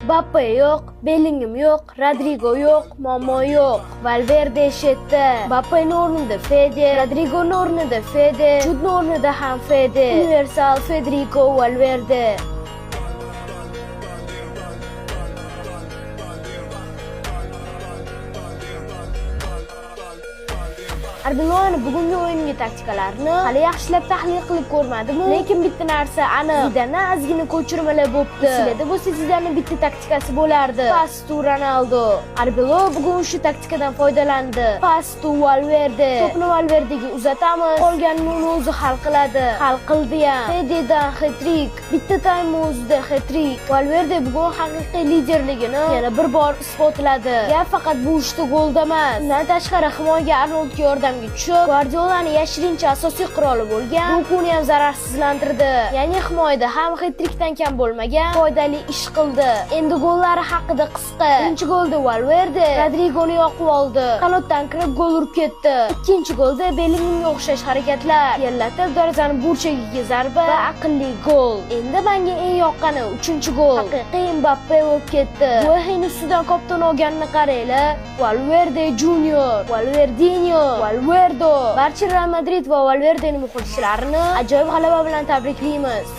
Mbappe yo'q, Bellingham yo'q, Rodrigo yo'q, muammo yo'q. Valverde shetda. Mbappening o'rnida Fede, Rodrigoning o'rnida Fede, Judening o'rnida ham Fede. Universal Federico Valverde. Arbelo'ni bugungi o'yingi taktikalarni hali yaxshilab tahlil qilib ko'rmadim, lekin bitta narsa aniq. Zidandan ozgina ko'chirmalar bo'pti. Sizlarda bo'lsa Zidanning bitta taktikasi bo'lardi. Pas to Ronaldo. Arbelo bugun shu taktikadan foydalandi. Pas to Valverde. To'pni Valverdega uzatamiz. Qolganini uni o'zi hal qiladi. Hal qildi ham. Fededan hat-trick. Bitta taym o'zida hat-trick. Valverde bugun haqiqiy liderligini yana bir bor isbotladi. Gap faqat bu ishda golda emas. Undan tashqari himoyaga Arnoldga yordam tushib, Guardiolani yashirincha asosiy quroli bo'lgan Dokuni ham zararsizlantirdi. Ya'ni himoyada ham hat-trickdan kam bo'lmagan foydali ish qildi. Endi gollari haqida qisqa. Birinchi golda Valverde Rodrigoni yoqib oldi. Qanotdan kirib gol urib ketdi. Ikkinchi golda Bellinghamga o'xshash harakatlar, yerlatib darvozani burchagiga zarba va aqlli gol. Endi menga eng yoqqani 3-gol. Haqiqiy Mbappe bo'lib ketdi. Guahin ustidan kopton olganini qaranglar. Valverde Junior, Valverdinho, Valverdo. Barcha Real Madrid va Valverdening muxlislarini ajoyib g'alaba bilan tabriklaymiz.